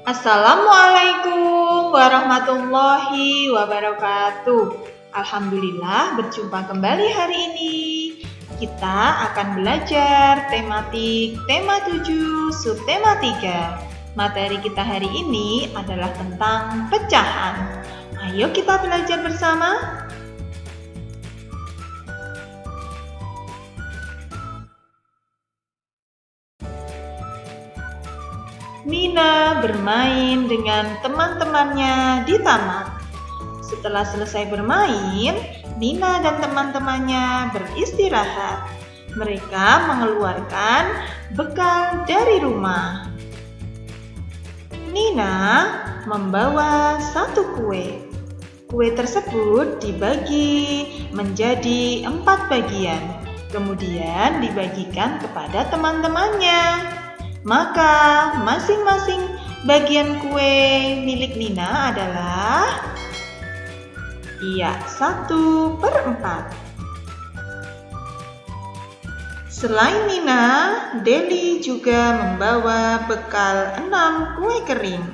Assalamualaikum warahmatullahi wabarakatuh. Alhamdulillah berjumpa kembali hari ini. Kita akan belajar tematik tema 7 subtema 3. Materi kita hari ini adalah tentang pecahan. Ayo kita belajar bersama. Nina bermain dengan teman-temannya di taman. Setelah selesai bermain, Nina dan teman-temannya beristirahat. Mereka mengeluarkan bekal dari rumah. Nina membawa satu kue. Kue tersebut dibagi menjadi 4 bagian, kemudian dibagikan kepada teman-temannya. Maka masing-masing bagian kue milik Nina adalah 1/4. Selain Nina, Deli juga membawa bekal 6 kue kering.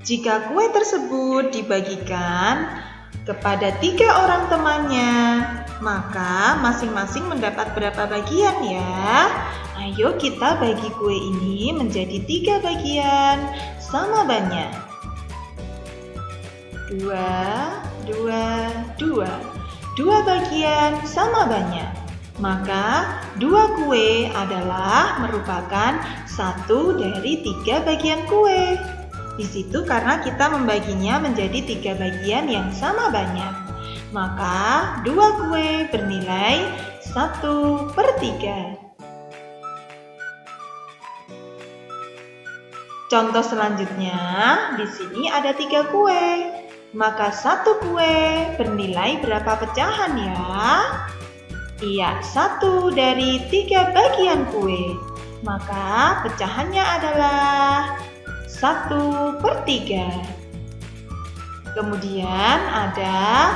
Jika kue tersebut dibagikan kepada 3 orang temannya, maka masing-masing mendapat berapa bagian ya? Ayo kita bagi kue ini menjadi 3 bagian sama banyak. 2 bagian sama banyak. Maka 2 kue adalah merupakan 1 dari 3 bagian kue. Di situ karena kita membaginya menjadi 3 bagian yang sama banyak. Maka 2 kue bernilai 1/3. Contoh selanjutnya, di sini ada 3 kue. Maka 1 kue bernilai berapa pecahan ya? Iya, 1 dari 3 bagian kue. Maka pecahannya adalah 1/3. Kemudian ada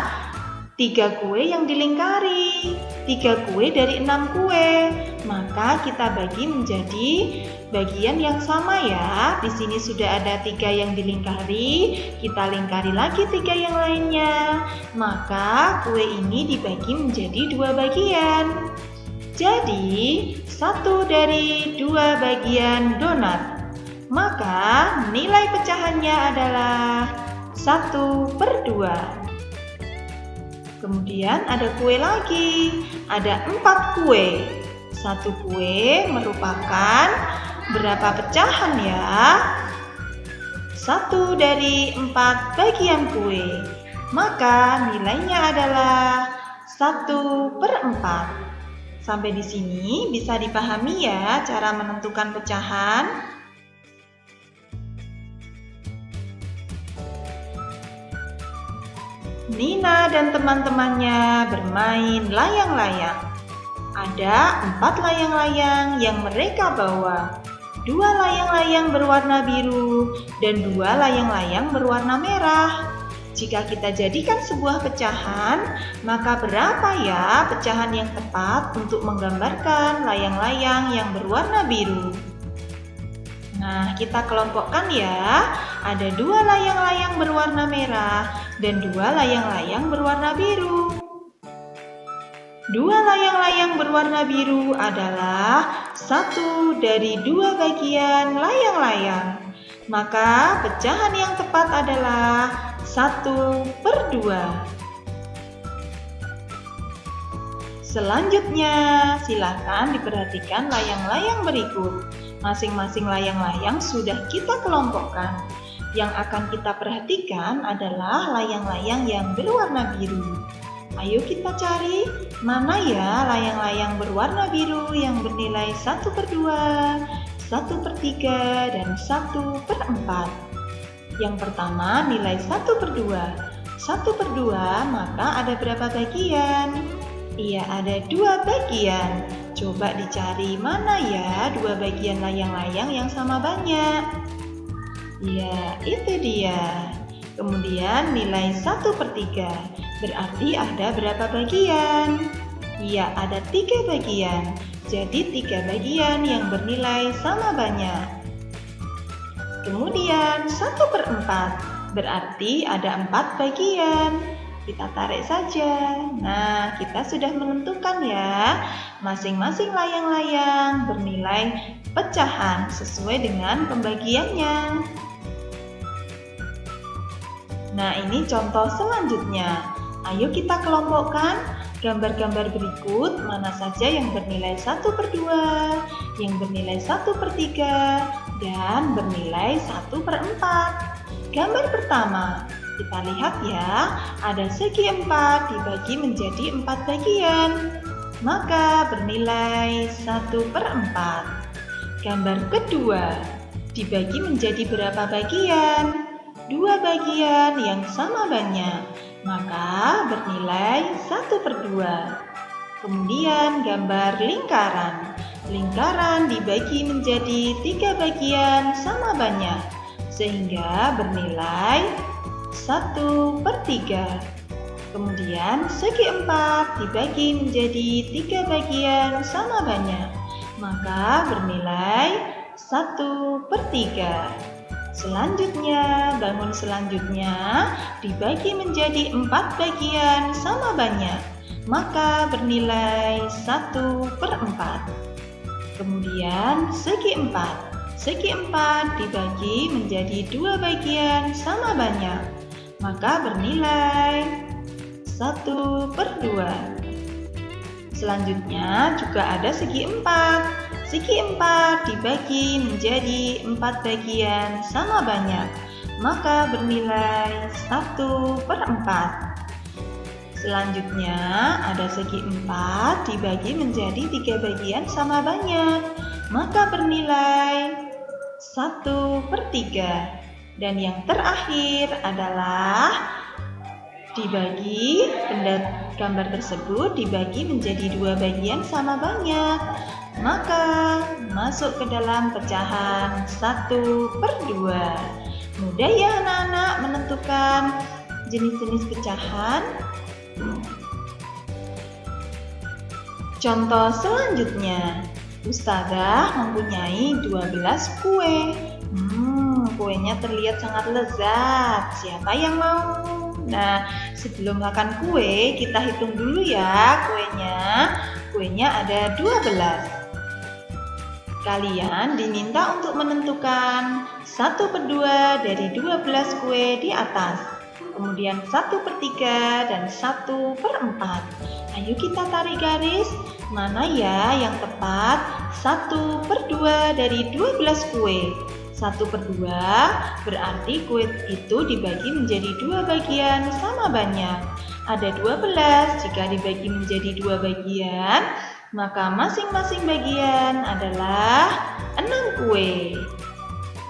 3 kue yang dilingkari. 3 kue dari 6 kue. Maka kita bagi menjadi bagian yang sama ya. Di sini sudah ada 3 yang dilingkari, kita lingkari lagi 3 yang lainnya. Maka kue ini dibagi menjadi 2 bagian. Jadi 1 dari 2 bagian donat. Maka nilai pecahannya adalah 1/2. Kemudian ada kue lagi, ada 4 kue. 1 kue merupakan berapa pecahan ya? 1 dari 4 bagian kue. Maka nilainya adalah 1/4. Sampai di sini bisa dipahami ya cara menentukan pecahan? Nina dan teman-temannya bermain layang-layang. Ada 4 layang-layang yang mereka bawa. 2 layang-layang berwarna biru dan 2 layang-layang berwarna merah. Jika kita jadikan sebuah pecahan, maka berapa ya pecahan yang tepat untuk menggambarkan layang-layang yang berwarna biru? Nah, kita kelompokkan ya. Ada 2 layang-layang berwarna merah dan 2 layang-layang berwarna biru. 2 layang-layang berwarna biru adalah 1 dari 2 bagian layang-layang. Maka pecahan yang tepat adalah 1/2. Selanjutnya, silakan diperhatikan layang-layang berikut. Masing-masing layang-layang sudah kita kelompokkan. Yang akan kita perhatikan adalah layang-layang yang berwarna biru. Ayo kita cari mana ya layang-layang berwarna biru yang bernilai 1/2, 1/3, dan 1/4. Yang pertama nilai 1/2. 1/2 maka ada berapa bagian? Iya, ada 2 bagian. Coba dicari mana ya 2 bagian layang-layang yang sama banyak. Ya, itu dia. Kemudian nilai 1/3. Berarti ada berapa bagian? Ya, ada 3 bagian. Jadi 3 bagian yang bernilai sama banyak. 1/4. Berarti ada 4 bagian. Kita tarik saja. Nah, kita sudah menentukan ya. Masing-masing layang-layang bernilai pecahan sesuai dengan pembagiannya. Nah, ini contoh selanjutnya. Ayo kita kelompokkan gambar-gambar berikut mana saja yang bernilai 1/2, yang bernilai 1/3, dan bernilai 1/4. Gambar pertama, kita lihat ya, ada segi 4 dibagi menjadi 4 bagian, maka bernilai 1/4. Gambar kedua, dibagi menjadi berapa bagian? 2 bagian yang sama banyak, maka bernilai 1/2. Kemudian gambar lingkaran. Lingkaran dibagi menjadi 3 bagian sama banyak, sehingga bernilai 1/3. Kemudian segi 4 dibagi menjadi 3 bagian sama banyak, maka bernilai 1/3. Selanjutnya, bangun selanjutnya dibagi menjadi 4 bagian sama banyak, maka bernilai 1/4. Kemudian segi 4. Segi 4 dibagi menjadi 2 bagian sama banyak, maka bernilai 1/2. Selanjutnya juga ada segi 4. Segi 4 dibagi menjadi 4 bagian sama banyak, maka bernilai 1/4. Selanjutnya ada segi 4 dibagi menjadi 3 bagian sama banyak, maka bernilai 1/3. Dan yang terakhir adalah dibagi gambar tersebut dibagi menjadi 2 bagian sama banyak, maka masuk ke dalam pecahan 1/2. Mudah ya anak-anak menentukan jenis-jenis pecahan. Contoh selanjutnya, Ustazah mempunyai 12 kue. Kuenya terlihat sangat lezat. Siapa yang mau? Nah, sebelum makan kue, kita hitung dulu ya kuenya. Kuenya ada 12. Kalian diminta untuk menentukan 1/2 dari 12 kue di atas. Kemudian 1/3 dan 1/4. Ayo kita tarik garis. Mana ya yang tepat? 1/2 dari 12 kue. 1/2 berarti kue itu dibagi menjadi 2 bagian sama banyak. Ada 12, jika dibagi menjadi 2 bagian, maka masing-masing bagian adalah 6 kue.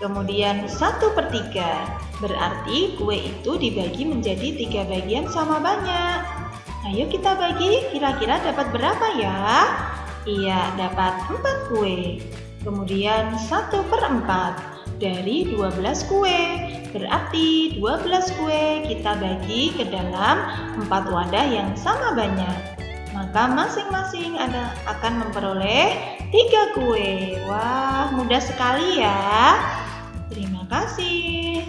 Kemudian 1/3, berarti kue itu dibagi menjadi 3 bagian sama banyak. Ayo kita bagi, kira-kira dapat berapa ya? Iya, dapat 4 kue. Kemudian 1/4 dari 12 kue. Berarti 12 kue kita bagi ke dalam 4 wadah yang sama banyak. Maka masing-masing akan memperoleh 3 kue. Wah, mudah sekali ya. Terima kasih.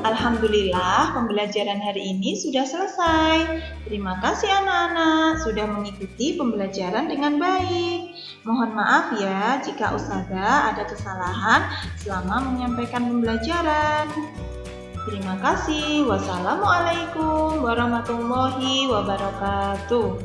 Alhamdulillah, pembelajaran hari ini sudah selesai. Terima kasih anak-anak sudah mengikuti pembelajaran dengan baik. Mohon maaf ya jika Ustazah ada kesalahan selama menyampaikan pembelajaran. Terima kasih. Wassalamualaikum warahmatullahi wabarakatuh.